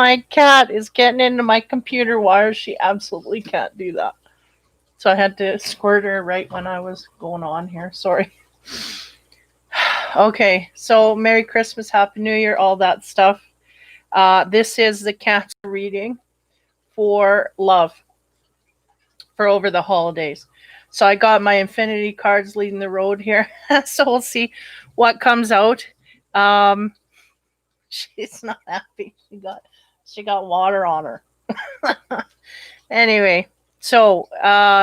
my cat is getting into my computer wires. She absolutely can't do that. So I had to squirt her right when I was going on here. Sorry. Okay, so Merry Christmas, Happy New Year, all that stuff. This is the Cancer reading for love for over the holidays. So I got my infinity cards leading the road here. So we'll see what comes out. Um, she's not happy. She got water on her. Anyway, so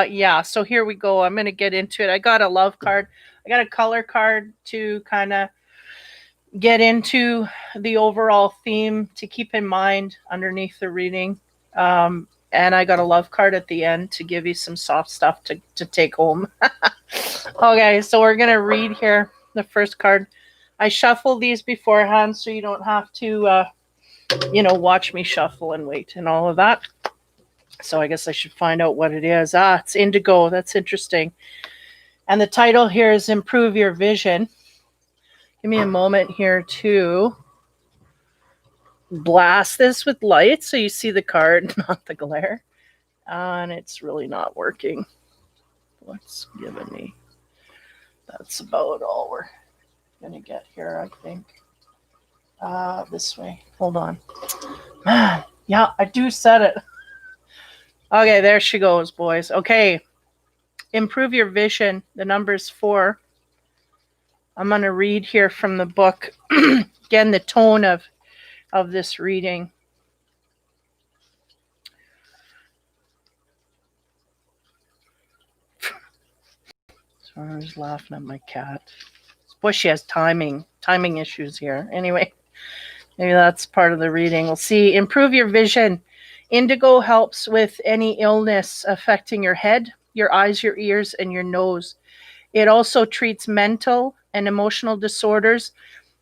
yeah, so here we go. I'm gonna get into it. I got a love card. I got a color card to kind of get into the overall theme to keep in mind underneath the reading. And I got a love card at the end to give you some soft stuff to take home. Okay, so we're going to read here the first card. I shuffle these beforehand so you don't have to, watch me shuffle and wait and all of that. So I guess I should find out what it is. It's indigo. That's interesting. And the title here is Improve Your Vision. Give me a moment here to blast this with light so you see the card, not the glare. And it's really not working. What's giving me? That's about all we're going to get here, I think. This way. Hold on. Man, yeah, I do set it. Okay, there she goes, boys. Okay. Improve your vision. The number's 4. I'm going to read here from the book. Again, the tone of this reading. Sorry, I was laughing at my cat. Boy, she has timing issues here. Anyway, maybe that's part of the reading. We'll see. Improve your vision. Indigo helps with any illness affecting your head, your eyes, your ears, and your nose. It also treats mental and emotional disorders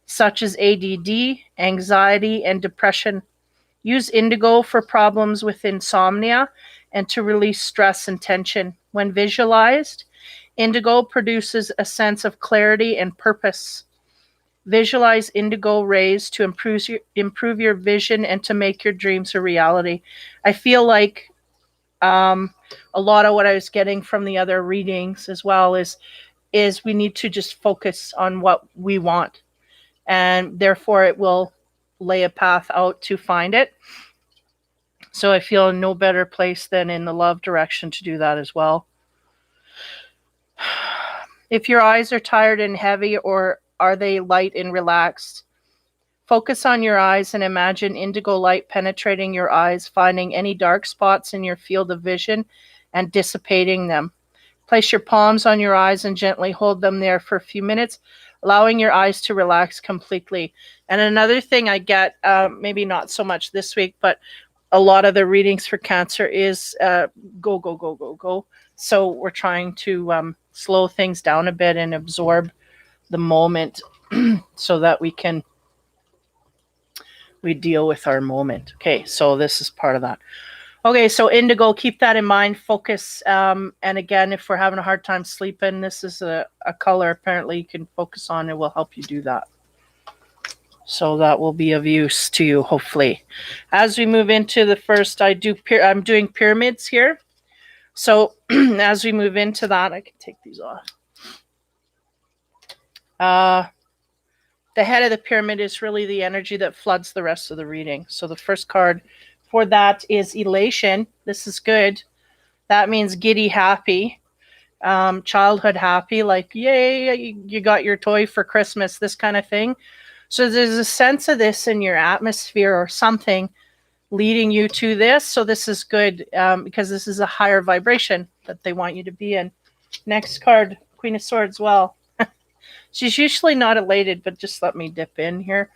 such as ADD, anxiety, and depression. Use indigo for problems with insomnia and to release stress and tension. When visualized, indigo produces a sense of clarity and purpose. Visualize indigo rays to improve your vision and to make your dreams a reality. I feel like a lot of what I was getting from the other readings as well is we need to just focus on what we want, and therefore it will lay a path out to find it. So I feel in no better place than in the love direction to do that as well. If your eyes are tired and heavy, or are they light and relaxed, focus on your eyes and imagine indigo light penetrating your eyes, finding any dark spots in your field of vision and dissipating them. Place your palms on your eyes and gently hold them there for a few minutes, allowing your eyes to relax completely. And another thing I get, maybe not so much this week, but a lot of the readings for Cancer is go, go, go, go, go. So we're trying to slow things down a bit and absorb the moment so that we deal with our moment. Okay, so this is part of that. Okay, so indigo, keep that in mind, focus. And again, if we're having a hard time sleeping, this is a color apparently you can focus on. It will help you do that. So that will be of use to you, hopefully. As we move into the first, I'm doing pyramids here. So as we move into that, I can take these off. The head of the pyramid is really the energy that floods the rest of the reading. So the first card for that is elation. This is good. That means giddy happy, childhood happy, like, yay, you got your toy for Christmas, this kind of thing. So there's a sense of this in your atmosphere or something leading you to this. So this is good because this is a higher vibration that they want you to be in. Next card, Queen of Swords. Well, she's usually not elated, but just let me dip in here.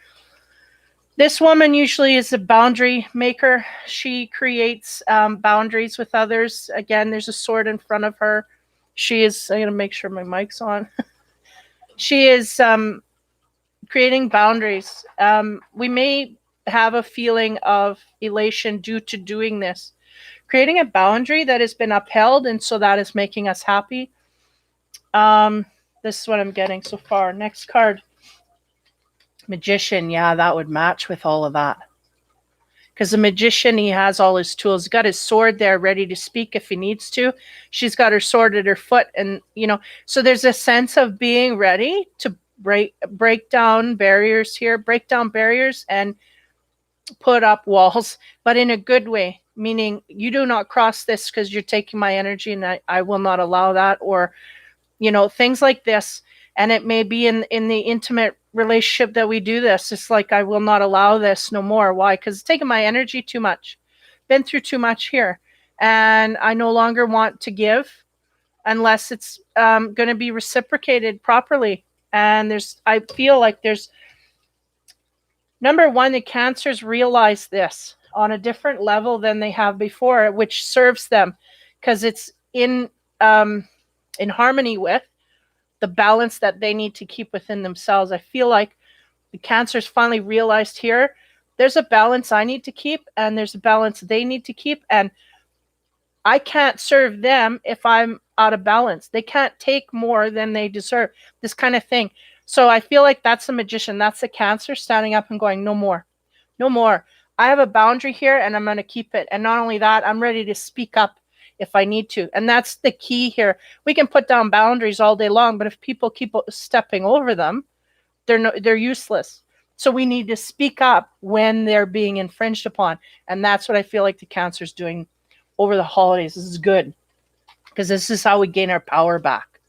This woman usually is a boundary maker. She creates boundaries with others. Again, there's a sword in front of her. She is, I'm going to make sure my mic's on. She is creating boundaries. We may have a feeling of elation due to doing this. Creating a boundary that has been upheld, and so that is making us happy. This is what I'm getting so far. Next card. Magician. Yeah, that would match with all of that. because the magician, he has all his tools. He's got his sword there ready to speak if he needs to. She's got her sword at her foot, and so there's a sense of being ready to break down barriers here, break down barriers and put up walls, but in a good way, meaning you do not cross this because you're taking my energy, and I will not allow that, or things like this. And it may be in the intimate relationship that we do this. It's like, I will not allow this no more. Why? Because it's taking my energy too much. Been through too much here, and I no longer want to give unless it's going to be reciprocated properly. And I feel like there's, number one, the Cancers realize this on a different level than they have before, which serves them because it's in harmony with the balance that they need to keep within themselves. I feel like the Cancers finally realized here, there's a balance I need to keep, and there's a balance they need to keep, and I can't serve them if I'm out of balance. They can't take more than they deserve, this kind of thing. So I feel like that's the magician. That's the Cancer standing up and going, no more, no more. I have a boundary here, and I'm going to keep it. And not only that, I'm ready to speak up if I need to. And that's the key here. We can put down boundaries all day long, but if people keep stepping over them, they're useless. So we need to speak up when they're being infringed upon. And that's what I feel like the Cancer's doing over the holidays. This is good, because this is how we gain our power back.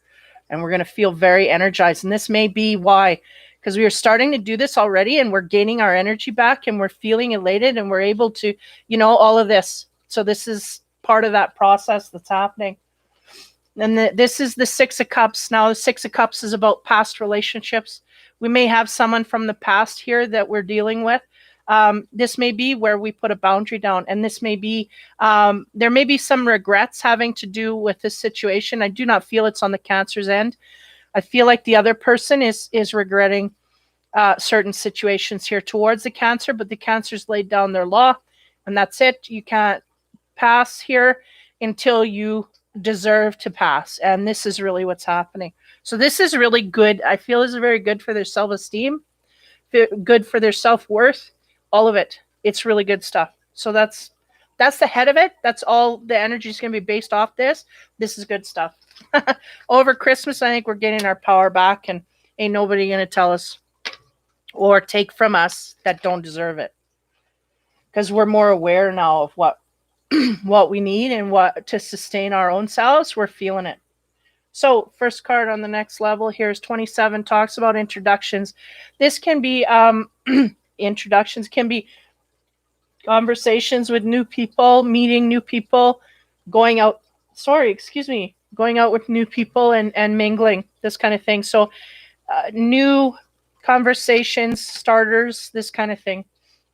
And we're going to feel very energized. And this may be why, because we are starting to do this already, and we're gaining our energy back, and we're feeling elated, and we're able to, all of this. So this is part of that process that's happening. And this is the Six of Cups. Now, the Six of Cups is about past relationships. We may have someone from the past here that we're dealing with. This may be where we put a boundary down, and this may be, there may be some regrets having to do with this situation. I do not feel it's on the Cancer's end. I feel like the other person is regretting certain situations here towards the Cancer, but the Cancer's laid down their law, and that's it. You can't pass here until you deserve to pass, and this is really what's happening. So this is really good. I feel this is very good for their self-esteem, good for their self-worth, all of it. It's really good stuff. So that's the head of it. That's all the energy is going to be based off this. This is good stuff. Over Christmas, I think we're getting our power back, and ain't nobody going to tell us or take from us that don't deserve it, because we're more aware now of what we need and what to sustain our own selves. We're feeling it. So first card on the next level here is 27, talks about introductions. This can be introductions, can be conversations with new people, meeting new people, going out with new people and mingling, this kind of thing. So new conversations, starters, this kind of thing.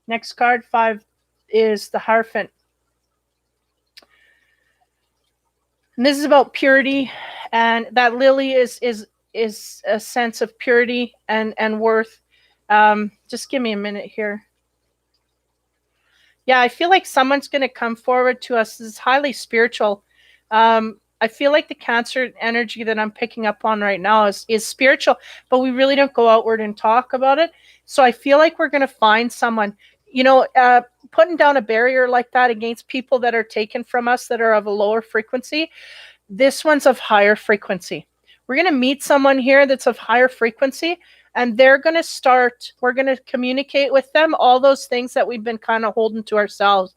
Next card, 5, is the Hierophant. And this is about purity, and that lily is a sense of purity and worth. Just give me a minute here. Yeah, I feel like someone's going to come forward to us. This is highly spiritual. I feel like the Cancer energy that I'm picking up on right now is spiritual, but we really don't go outward and talk about it. So I feel like we're going to find someone, putting down a barrier like that against people that are taken from us that are of a lower frequency. This one's of higher frequency. We're going to meet someone here that's of higher frequency, and we're going to communicate with them all those things that we've been kind of holding to ourselves.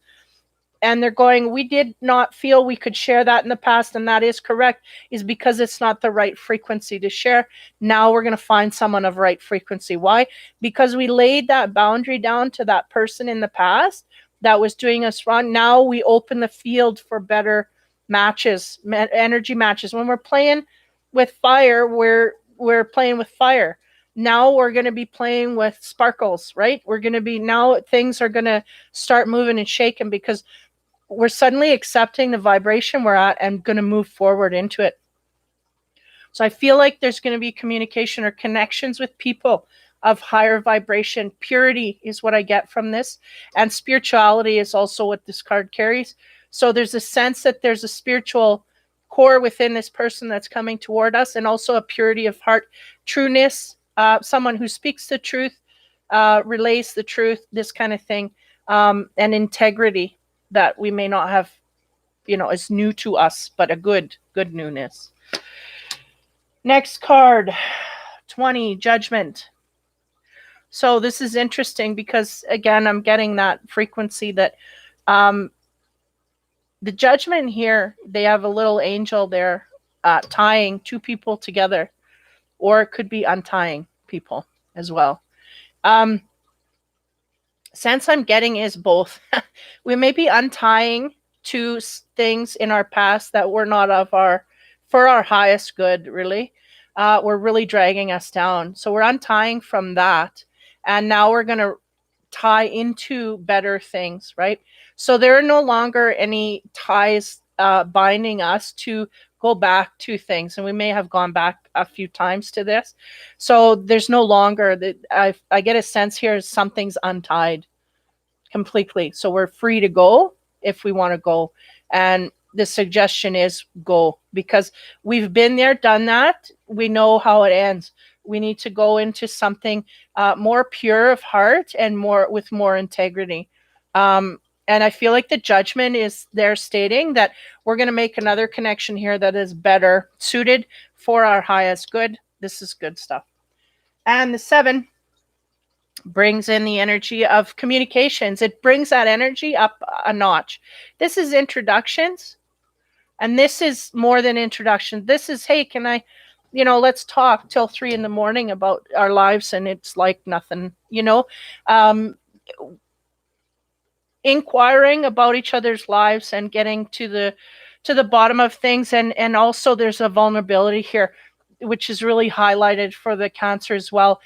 And they're going, we did not feel we could share that in the past, and that is correct, is because it's not the right frequency to share. Now we're going to find someone of right frequency. Why? Because we laid that boundary down to that person in the past that was doing us wrong. Now we open the field for better matches, energy matches. When we're playing with fire, we're playing with fire. Now we're going to be playing with sparkles, right? Now things are going to start moving and shaking, because we're suddenly accepting the vibration we're at and going to move forward into it. So I feel like there's going to be communication or connections with people of higher vibration. Purity is what I get from this. And spirituality is also what this card carries. So there's a sense that there's a spiritual core within this person that's coming toward us, and also a purity of heart, trueness, someone who speaks the truth, relays the truth, this kind of thing. and integrity that we may not have, is new to us, but a good newness. Next card, 20, Judgment. So this is interesting because, again, I'm getting that frequency that the Judgment here, they have a little angel there tying two people together, or it could be untying people as well. Sense I'm getting is both. We may be untying two things in our past that were not for our highest good, really. Were really dragging us down. So we're untying from that. And now we're going to tie into better things, right? So there are no longer any ties binding us to go back to things. And we may have gone back a few times to this. So there's no longer that I get a sense here something's untied completely. So we're free to go if we want to go. And the suggestion is go, because we've been there, done that. We know how it ends. We need to go into something more pure of heart and with more integrity. And I feel like the Judgment is there stating that we're going to make another connection here that is better suited for our highest good. This is good stuff. And the 7 brings in the energy of communications. It brings that energy up a notch. This is introductions. And this is more than introduction. This is, hey, can I, let's talk till 3 a.m. about our lives. And it's like nothing, inquiring about each other's lives and getting to the bottom of things. And also there's a vulnerability here, which is really highlighted for the Cancer as well.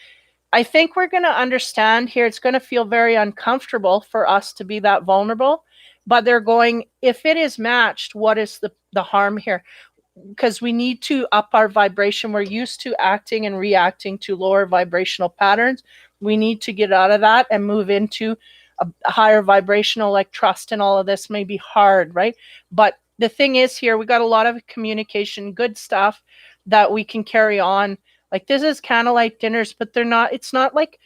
I think we're going to understand here, it's going to feel very uncomfortable for us to be that vulnerable, but they're going, if it is matched, what is the harm here? Because we need to up our vibration. We're used to acting and reacting to lower vibrational patterns. We need to get out of that and move into a higher vibrational, like trust and all of this may be hard, right? But the thing is here, we got a lot of communication, good stuff that we can carry on. Like this is candlelight dinners, but it's not like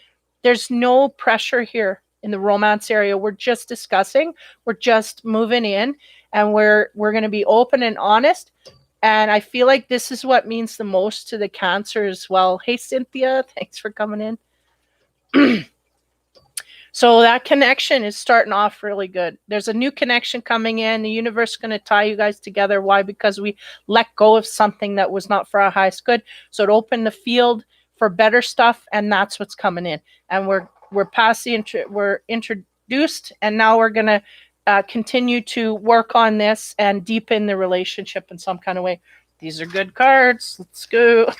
there's no pressure here in the romance area. We're just discussing, we're just moving in, and we're going to be open and honest. And I feel like this is what means the most to the Cancer as well. Hey, Cynthia, thanks for coming in. So that connection is starting off really good. There's a new connection coming in. The universe is going to tie you guys together. Why? Because we let go of something that was not for our highest good. So it opened the field for better stuff, and that's what's coming in. And we're past we're introduced, and now we're going to continue to work on this and deepen the relationship in some kind of way. These are good cards. Let's go.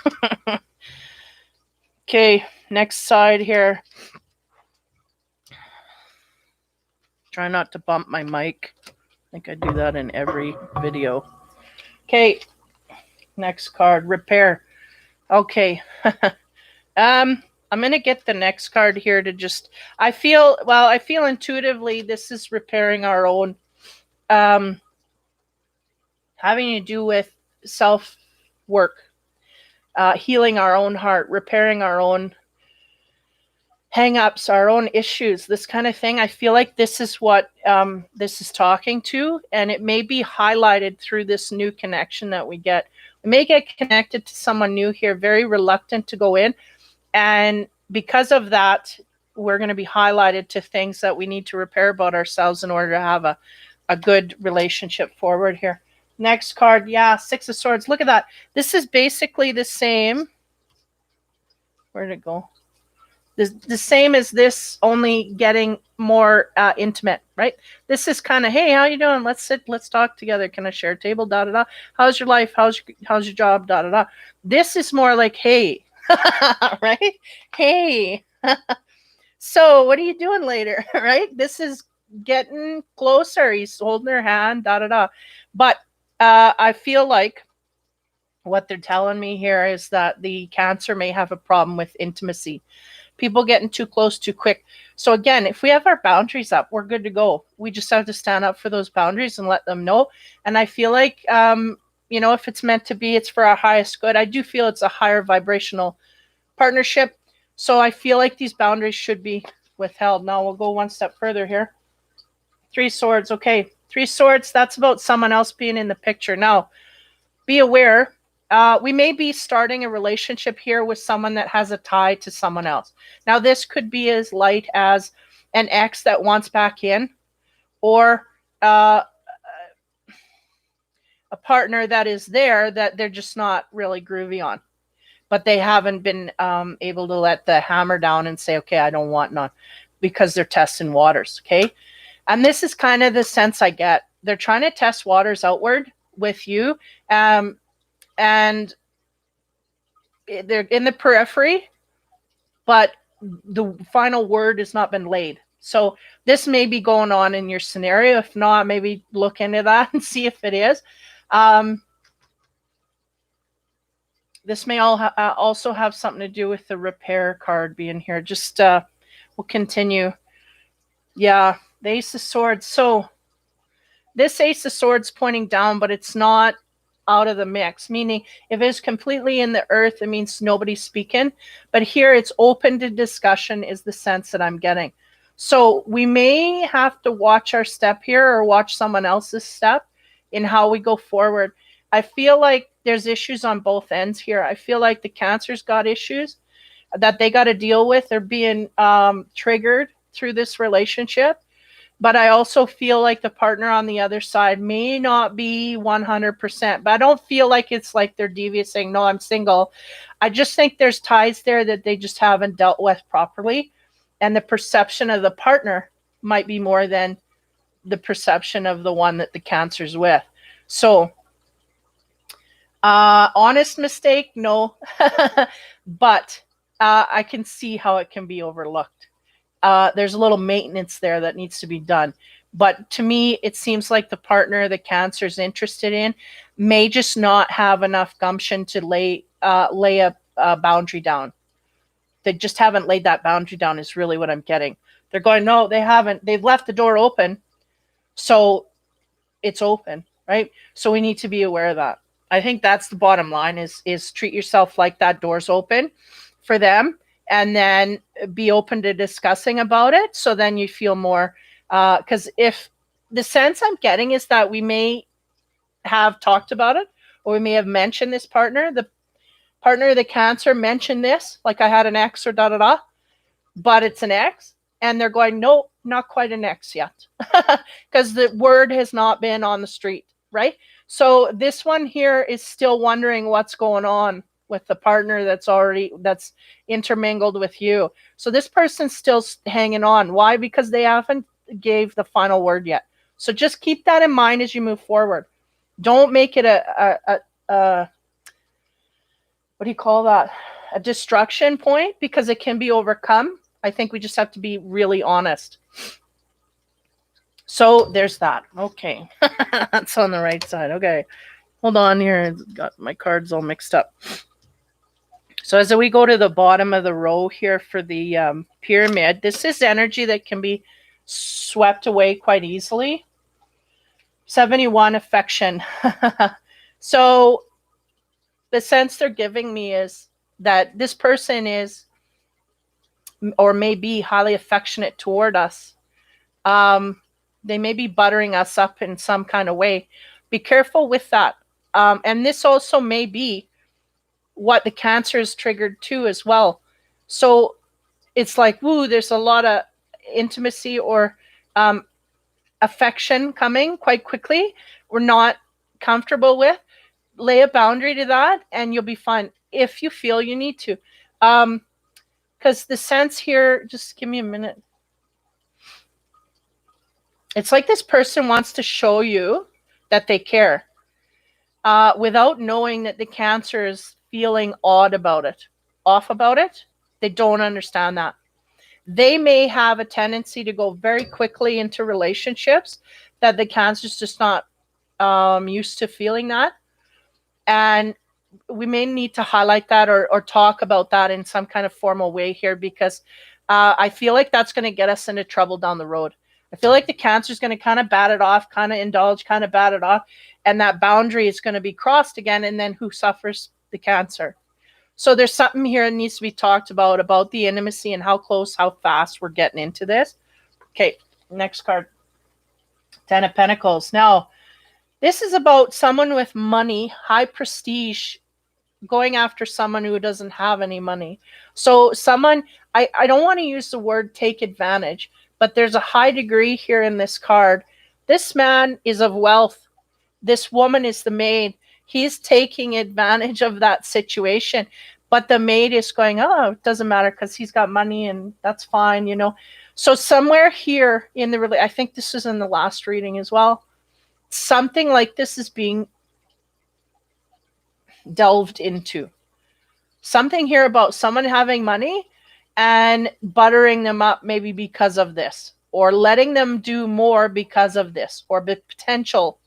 Okay, next side here. Try not to bump my mic. I think I do that in every video. Okay, next card, Repair. Okay. I'm going to get the next card here to just, I feel intuitively this is repairing our own, having to do with self-work, healing our own heart, repairing our own hang-ups, our own issues, this kind of thing. I feel like this is what this is talking to, and it may be highlighted through this new connection that we get. We may get connected to someone new here, very reluctant to go in, and because of that, we're going to be highlighted to things that we need to repair about ourselves in order to have a good relationship forward here. Next card, yeah, 6 of Swords. Look at that. This is basically the same. Where'd it go? The same as this, only getting more intimate, right? This is kind of, hey, how you doing? Let's sit, let's talk together. Can I share a table? Da da da. How's your life? How's your job? Da da da. This is more like, hey, right? Hey, so what are you doing later, right? This is getting closer. He's holding her hand. Da da da. But I feel like what they're telling me here is that the Cancer may have a problem with intimacy. People getting too close too quick. So again, if we have our boundaries up, we're good to go. We just have to stand up for those boundaries and let them know. And I feel like, if it's meant to be, it's for our highest good. I do feel it's a higher vibrational partnership. So I feel like these boundaries should be withheld. Now we'll go one step further here. Three Swords. Okay. Three Swords. That's about someone else being in the picture. Now, be aware. We may be starting a relationship here with someone that has a tie to someone else. Now, this could be as light as an ex that wants back in, or a partner that is there that they're just not really groovy on, but they haven't been able to let the hammer down and say, okay, I don't want none, because they're testing waters. Okay. And this is kind of the sense I get. They're trying to test waters outward with you. And they're in the periphery, but the final word has not been laid. So this may be going on in your scenario. If not, maybe look into that and see if it is. This may also have something to do with the repair card being here. Just we'll continue. Yeah, the Ace of Swords. So this Ace of Swords pointing down, but it's not out of the mix, meaning if it's completely in the earth, it means nobody's speaking. But here it's open to discussion is the sense that I'm getting. So we may have to watch our step here, or watch someone else's step in how we go forward. I feel like there's issues on both ends here. I feel like the Cancer's got issues that they got to deal with. They're being triggered through this relationship. But I also feel like the partner on the other side may not be 100%. But I don't feel like it's like they're devious saying, no, I'm single. I just think there's ties there that they just haven't dealt with properly. And the perception of the partner might be more than the perception of the one that the Cancer's with. So, honest mistake, no. But I can see how it can be overlooked. There's a little maintenance there that needs to be done. But to me, it seems like the partner the Cancer's interested in may just not have enough gumption to lay a boundary down. They just haven't laid that boundary down is really what I'm getting. They're going, no, they haven't. They've left the door open. So it's open, right? So we need to be aware of that. I think that's the bottom line is treat yourself like that door's open for them. And then be open to discussing about it. So then you feel more, because if the sense I'm getting is that we may have talked about it, or we may have mentioned this partner. The partner of the Cancer mentioned this, like I had an ex or da-da-da, but it's an ex. And they're going, no, not quite an ex yet. Because the word has not been on the street, right? So this one here is still wondering what's going on with the partner that's intermingled with you. So this person's still hanging on. Why? Because they haven't gave the final word yet. So just keep that in mind as you move forward. Don't make it a what do you call that? A destruction point, because it can be overcome. I think we just have to be really honest. So there's that. Okay. That's on the right side. Okay. Hold on here. Got my cards all mixed up. So as we go to the bottom of the row here for the pyramid, this is energy that can be swept away quite easily. 71, affection. So the sense they're giving me is that this person is or may be highly affectionate toward us. They may be buttering us up in some kind of way. Be careful with that. And this also may be what the Cancer is triggered too as well. So it's like, woo, there's a lot of intimacy or affection coming quite quickly. We're not comfortable with. Lay a boundary to that and you'll be fine if you feel you need to. Because the sense here, just give me a minute. It's like this person wants to show you that they care without knowing that the Cancer is feeling odd about it, off about it. They don't understand that. They may have a tendency to go very quickly into relationships that the Cancer's just not used to feeling that. And we may need to highlight that or talk about that in some kind of formal way here, because I feel like that's going to get us into trouble down the road. I feel like the Cancer is going to kind of bat it off, kind of indulge, kind of bat it off. And that boundary is going to be crossed again. And then who suffers? The Cancer. So there's something here that needs to be talked about the intimacy and how close, how fast we're getting into this. Okay, next card. Ten of Pentacles. Now, this is about someone with money, high prestige, going after someone who doesn't have any money. So someone, I don't want to use the word take advantage, but there's a high degree here in this card. This man is of wealth. This woman is the maid. He's taking advantage of that situation. But the maid is going, oh, it doesn't matter because he's got money and that's fine, you know. So somewhere here in the, I think this is in the last reading as well, something like this is being delved into. Something here about someone having money and buttering them up maybe because of this, or letting them do more because of this, or the potential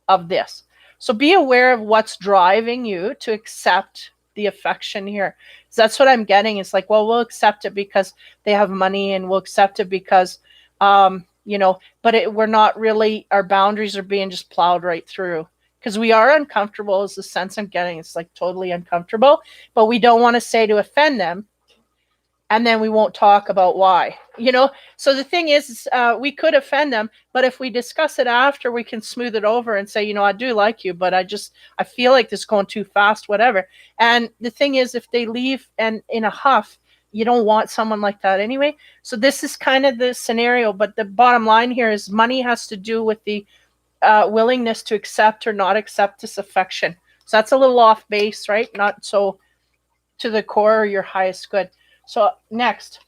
of this. So be aware of what's driving you to accept the affection here. So that's what I'm getting. It's like, well, we'll accept it because they have money, and we'll accept it because, you know, but we're not really, our boundaries are being just plowed right through. Because we are uncomfortable is the sense I'm getting. It's like totally uncomfortable, but we don't want to say to offend them. And then we won't talk about why, you know? So the thing is, we could offend them, but if we discuss it after, we can smooth it over and say, you know, I do like you, but I feel like this is going too fast, whatever. And the thing is, if they leave and in a huff, you don't want someone like that anyway. So this is kind of the scenario, but the bottom line here is money has to do with the willingness to accept or not accept this affection. So that's a little off base, right? Not so to the core or your highest good. So next,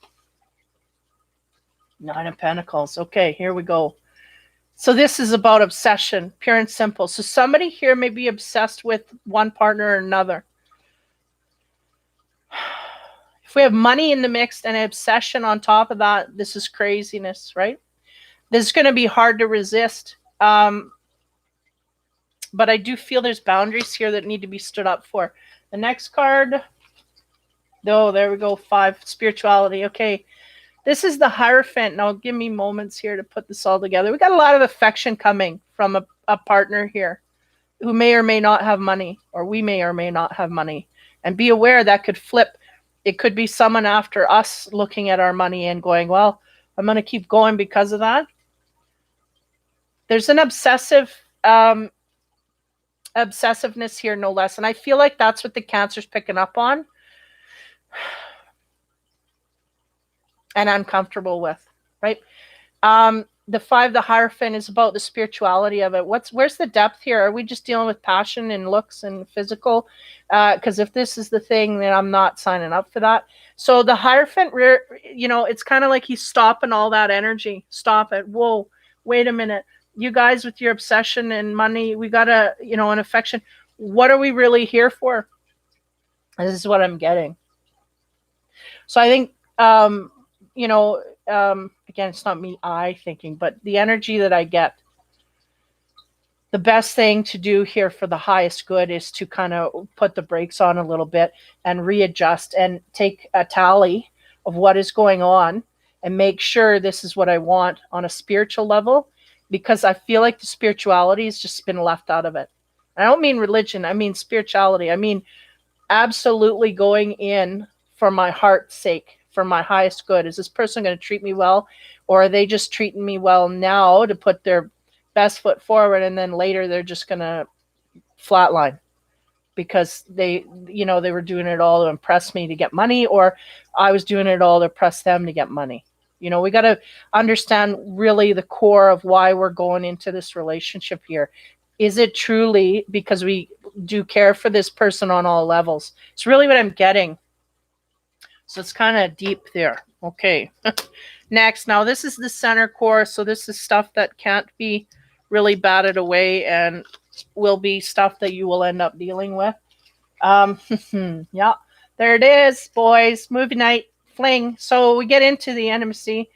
Nine of Pentacles. Okay, here we go. So this is about obsession, pure and simple. So somebody here may be obsessed with one partner or another. If we have money in the mix and obsession on top of that, this is craziness, right? This is going to be hard to resist. But I do feel there's boundaries here that need to be stood up for. The next card. Oh, there we go. 5, spirituality. Okay. This is the Hierophant. Now, give me moments here to put this all together. We got a lot of affection coming from a partner here who may or may not have money, or we may or may not have money. And be aware that could flip. It could be someone after us looking at our money and going, well, I'm going to keep going because of that. There's an obsessiveness here, no less. And I feel like that's what the Cancer's picking up on and uncomfortable with, right? The 5, the Hierophant, is about the spirituality of it. Where's the depth here? Are we just dealing with passion and looks and physical? Because if this is the thing, then I'm not signing up for that. So the Hierophant, you know, it's kind of like he's stopping all that energy. Stop it. Whoa, wait a minute. You guys with your obsession and money, we got to, you know, an affection. What are we really here for? This is what I'm getting. So I think, you know, again, it's not me, thinking, but the energy that I get, the best thing to do here for the highest good is to kind of put the brakes on a little bit and readjust and take a tally of what is going on and make sure this is what I want on a spiritual level, because I feel like the spirituality has just been left out of it. I don't mean religion. I mean spirituality. I mean absolutely going in for my heart's sake, for my highest good. Is this person going to treat me well, or are they just treating me well now to put their best foot forward, and then later they're just going to flatline because they, you know, they were doing it all to impress me to get money, or I was doing it all to impress them to get money. You know, we got to understand really the core of why we're going into this relationship here. Is it truly because we do care for this person on all levels? It's really what I'm getting. So it's kind of deep there. Okay. Next, now this is the center core. So this is stuff that can't be really batted away and will be stuff that you will end up dealing with. Yeah, there it is, boys. Movie night, fling. So we get into the intimacy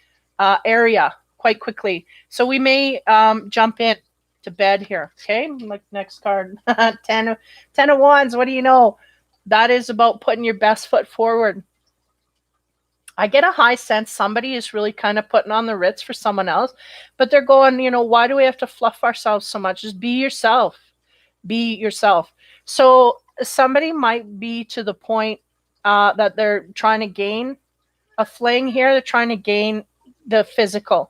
area quite quickly. So we may jump in to bed here. Okay, like next card. 10 of Wands. What do you know? That is about putting your best foot forward. I get a high sense somebody is really kind of putting on the Ritz for someone else, but they're going, you know, why do we have to fluff ourselves so much? Just be yourself. Be yourself. So somebody might be to the point that they're trying to gain a fling here. They're trying to gain the physical.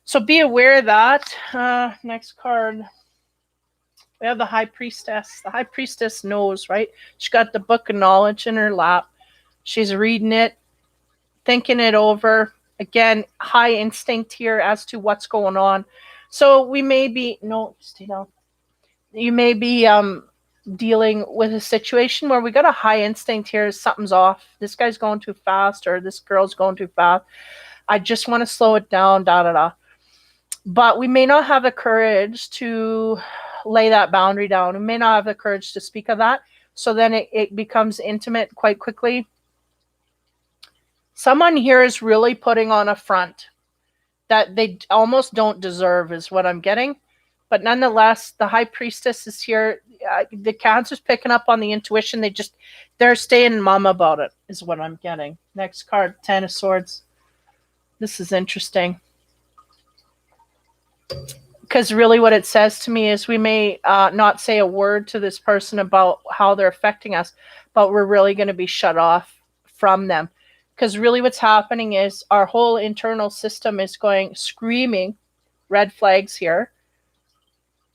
So be aware of that. Next card. We have the High Priestess. The High Priestess knows, right? She's got the book of knowledge in her lap. She's reading it, thinking it over. Again, high instinct here as to what's going on. So we may be, no, stay down. You may be dealing with a situation where we got a high instinct here. Something's off. This guy's going too fast, or this girl's going too fast. I just want to slow it down, da da da. But we may not have the courage to lay that boundary down. We may not have the courage to speak of that. So then it becomes intimate quite quickly. Someone here is really putting on a front that they almost don't deserve, is what I'm getting. But nonetheless, the High Priestess is here. The Cancer's picking up on the intuition. They're staying mum about it, is what I'm getting. Next card, Ten of Swords. This is interesting. Because really what it says to me is we may not say a word to this person about how they're affecting us, but we're really going to be shut off from them. Because really what's happening is our whole internal system is going screaming, red flags here.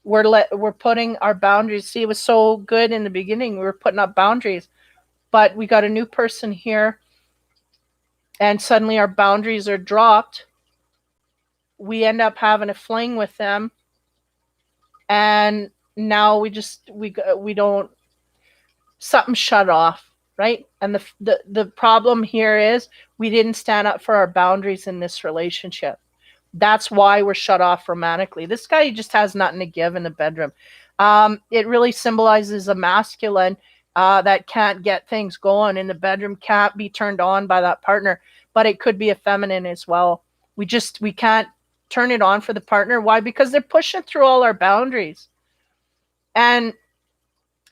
We're putting our boundaries. See, it was so good in the beginning. We were putting up boundaries. But we got a new person here, and suddenly our boundaries are dropped. We end up having a fling with them, and now we don't, something shut off, right? And the problem here is we didn't stand up for our boundaries in this relationship. That's why we're shut off romantically. This guy just has nothing to give in the bedroom. It really symbolizes a masculine that can't get things going in the bedroom, can't be turned on by that partner, but it could be a feminine as well. We can't turn it on for the partner. Why? Because they're pushing through all our boundaries. And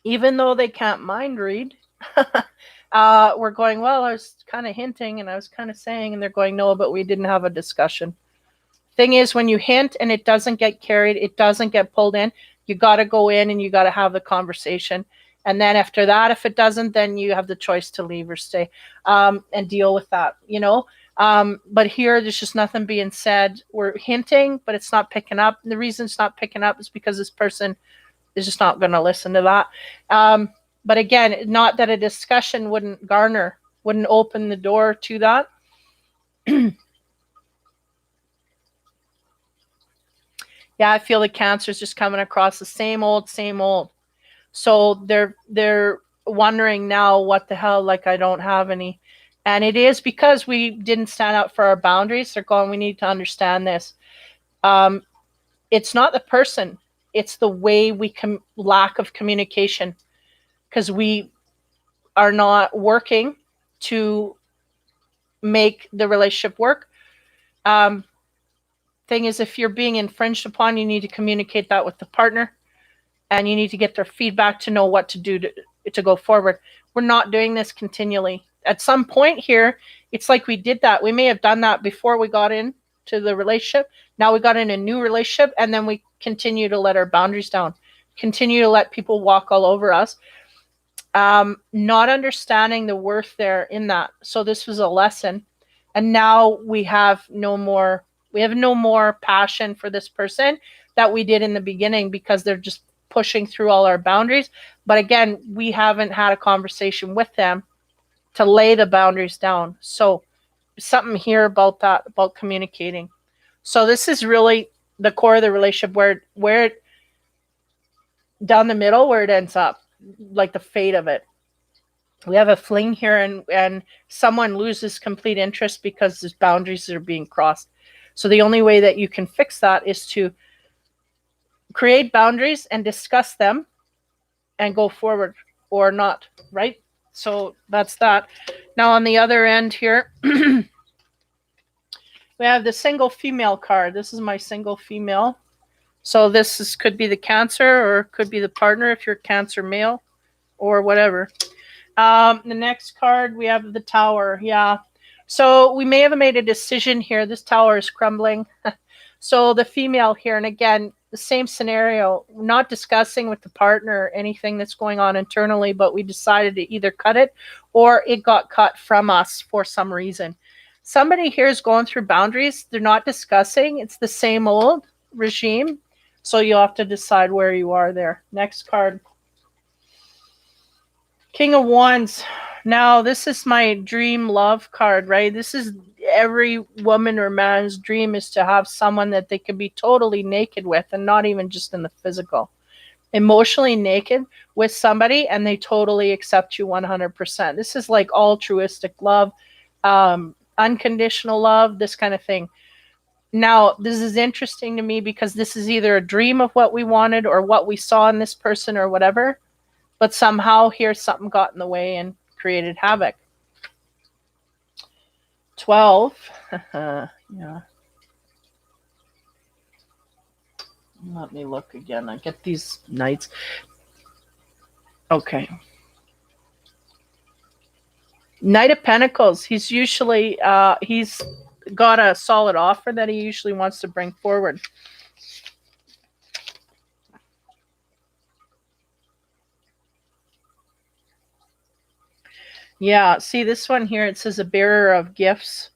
even though they can't mind read, we're going, well, I was kind of hinting and I was kind of saying, and they're going, no, but we didn't have a discussion. Thing is, when you hint and it doesn't get carried, it doesn't get pulled in, you got to go in and you got to have the conversation. And then after that, if it doesn't, then you have the choice to leave or stay and deal with that, but here, there's just nothing being said. We're hinting, but it's not picking up. And the reason it's not picking up is because this person is just not going to listen to that. But again, not that a discussion wouldn't open the door to that. Yeah, I feel the Cancer's just coming across the same old. So they're wondering now, what the hell, like I don't have any. And it is because we didn't stand up for our boundaries. They're going, we need to understand this. It's not the person. It's the way lack of communication. Because we are not working to make the relationship work. Thing is, if you're being infringed upon, you need to communicate that with the partner. And you need to get their feedback to know what to do to go forward. We're not doing this continually. At some point here, it's like we did that. We may have done that before we got into the relationship. Now we got in a new relationship, and then we continue to let our boundaries down, continue to let people walk all over us, not understanding the worth there in that. So this was a lesson, and now we have no more passion for this person that we did in the beginning, because they're just pushing through all our boundaries. But again, we haven't had a conversation with them to lay the boundaries down. So something here about that, about communicating. So this is really the core of the relationship, where it, down the middle, where it ends up, like the fate of it. We have a fling here, and someone loses complete interest because his boundaries are being crossed. So the only way that you can fix that is to create boundaries and discuss them and go forward, or not, right? So that's that. Now on the other end here, we have the single female card. This is my single female. So this could be the Cancer, or could be the partner if you're Cancer male, or whatever. The next card, we have the Tower. Yeah. So we may have made a decision here. This Tower is crumbling. So the female here, and again, the same scenario, not discussing with the partner anything that's going on internally, but we decided to either cut it, or it got cut from us for some reason. Somebody here is going through boundaries. They're not discussing. It's the same old regime. So you'll have to decide where you are there. Next card. King of Wands. Now, this is my dream love card, right? This is every woman or man's dream, is to have someone that they can be totally naked with, and not even just in the physical. Emotionally naked with somebody, and they totally accept you 100%. This is like altruistic love, unconditional love, this kind of thing. Now, this is interesting to me because this is either a dream of what we wanted or what we saw in this person or whatever, but somehow here something got in the way and created havoc. 12. Yeah. Let me look again. I get these nights. Okay. Knight of Pentacles. He's usually, he's got a solid offer that he usually wants to bring forward. Yeah, see this one here, it says a bearer of gifts.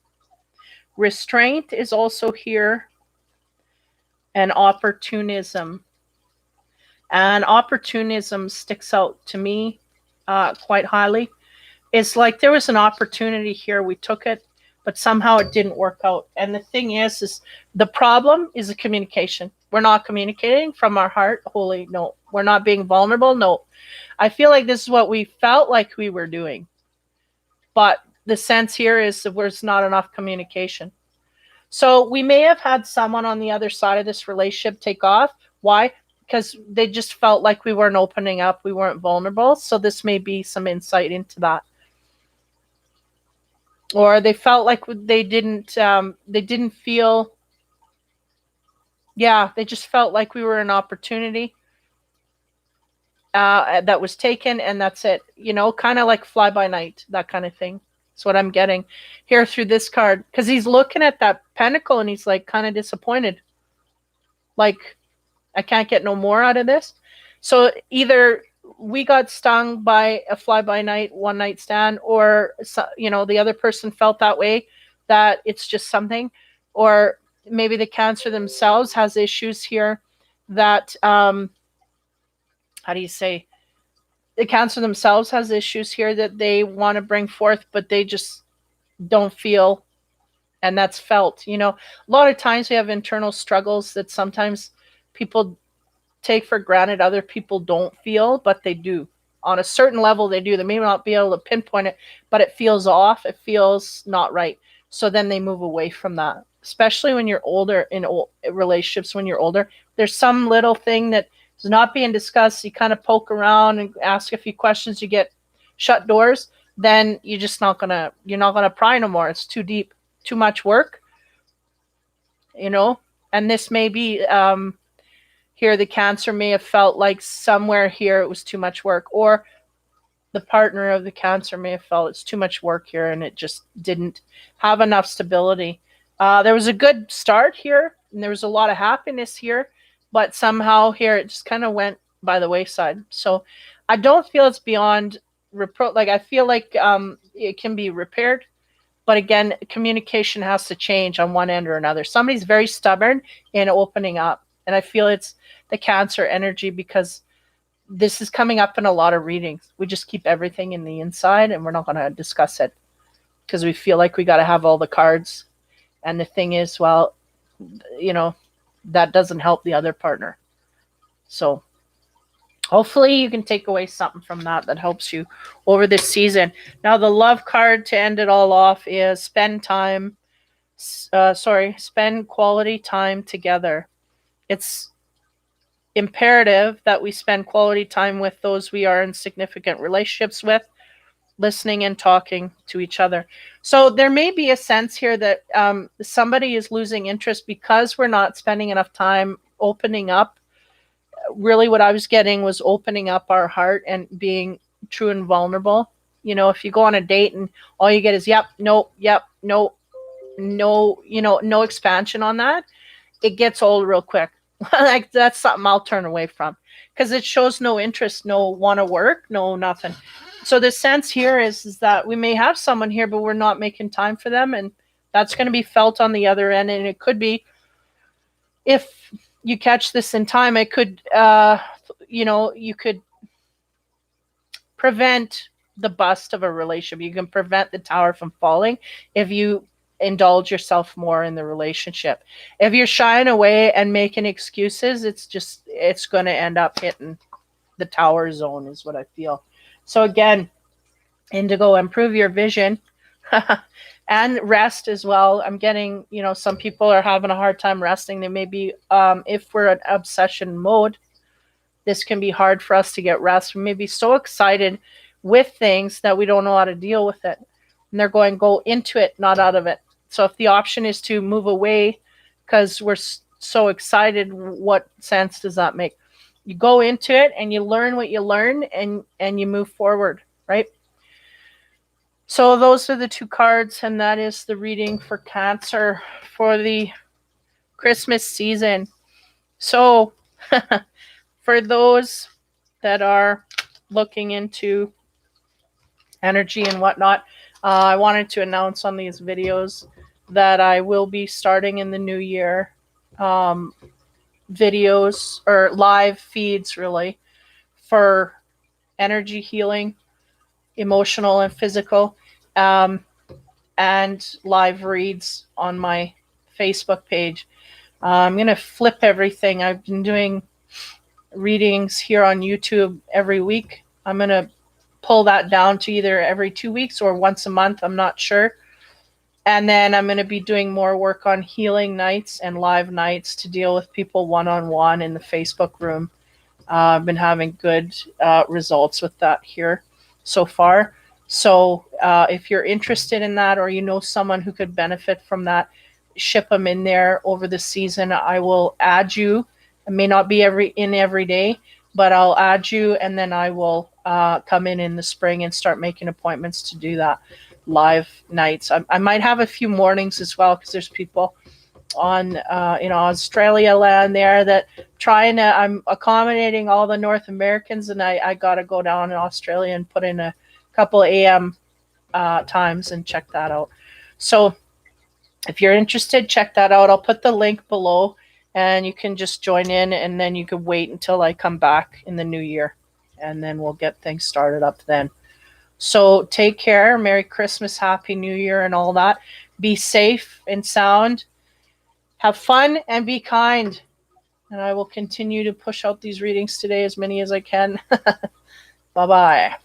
Restraint is also here, and opportunism. And opportunism sticks out to me quite highly. It's like there was an opportunity here, we took it, but somehow it didn't work out. And the thing is the problem is the communication. We're not communicating from our heart. Holy no. We're not being vulnerable. No. I feel like this is what we felt like we were doing. But the sense here is that there's not enough communication. So we may have had someone on the other side of this relationship take off. Why? Because they just felt like we weren't opening up. We weren't vulnerable. So this may be some insight into that. Or they felt like they didn't feel, yeah, they just felt like we were an opportunity that was taken, and that's it. You know, kind of like fly by night, that kind of thing. That's what I'm getting here through this card. Because he's looking at that pentacle and he's like kind of disappointed. Like, I can't get no more out of this. So either we got stung by a fly by night, one night stand, or, you know, the other person felt that way, that it's just something. Or maybe the Cancer themselves has issues here that, how do you say, the Cancer themselves has issues here that they want to bring forth, but they just don't feel, and that's felt. You know, a lot of times we have internal struggles that sometimes people take for granted other people don't feel, but they do. On a certain level, they do. They may not be able to pinpoint it, but it feels off. It feels not right. So then they move away from that, especially when you're older, in relationships. When you're older, there's some little thing that is not being discussed. You kind of poke around and ask a few questions. You get shut doors. Then you're not gonna pry no more. It's too deep, too much work. You know, and this may be here. The Cancer may have felt like somewhere here it was too much work, or the partner of the Cancer may have felt it's too much work here, and it just didn't have enough stability. There was a good start here, and there was a lot of happiness here, but somehow here it just kind of went by the wayside. So I don't feel it's beyond like I feel like it can be repaired, but again, communication has to change on one end or another. Somebody's very stubborn in opening up, and I feel it's the Cancer energy, because this is coming up in a lot of readings. We just keep everything in the inside, and we're not going to discuss it because we feel like we got to have all the cards. And the thing is, well, you know, that doesn't help the other partner. So hopefully you can take away something from that helps you over this season. Now, the love card to end it all off is spend quality time together. It's imperative that we spend quality time with those we are in significant relationships with, listening and talking to each other. So there may be a sense here that somebody is losing interest because we're not spending enough time opening up. Really what I was getting was opening up our heart and being true and vulnerable. You know, if you go on a date and all you get is yep, no, you know, no expansion on that, it gets old real quick. Like, that's something I'll turn away from, because it shows no interest, no want to work, no nothing. So the sense here is that we may have someone here, but we're not making time for them, and That's going to be felt on the other end. And it could be, if you catch this in time, it could, you could prevent the bust of a relationship. You can prevent the tower from falling if you indulge yourself more in the relationship. If you're shying away and making excuses, it's going to end up hitting the tower zone, is what I feel. So again, Indigo, improve your vision and rest as well. I'm getting, some people are having a hard time resting. They may be, if we're in obsession mode, this can be hard for us to get rest. We may be so excited with things that we don't know how to deal with it. And they're going, go into it, not out of it. So if the option is to move away because we're so excited, what sense does that make? You go into it and you learn what you learn, and you move forward, right? So those are the two cards, and that is the reading for Cancer for the Christmas season. So for those that are looking into energy and whatnot, I wanted to announce on these videos that I will be starting in the new year videos or live feeds, really, for energy healing, emotional and physical, and live reads on my Facebook page. I'm going to flip everything. I've been doing readings here on YouTube every week. I'm going to pull that down to either every 2 weeks or once a month. I'm not sure. And then I'm going to be doing more work on healing nights and live nights to deal with people one-on-one in the Facebook room. I've been having good results with that here so far. So if you're interested in that, or you know someone who could benefit from that, ship them in there over the season. I will add you. It may not be every day, but I'll add you, and then I will come in the spring and start making appointments to do that live nights. I might have a few mornings as well, because there's people on Australia land there that I'm accommodating all the North Americans, and I got to go down in Australia and put in a couple AM times and check that out. So if you're interested, check that out. I'll put the link below, and you can just join in, and then you can wait until I come back in the new year, and then we'll get things started up then. So take care. Merry Christmas, Happy New Year, and all that. Be safe and sound. Have fun and be kind. And I will continue to push out these readings today, as many as I can. Bye-bye.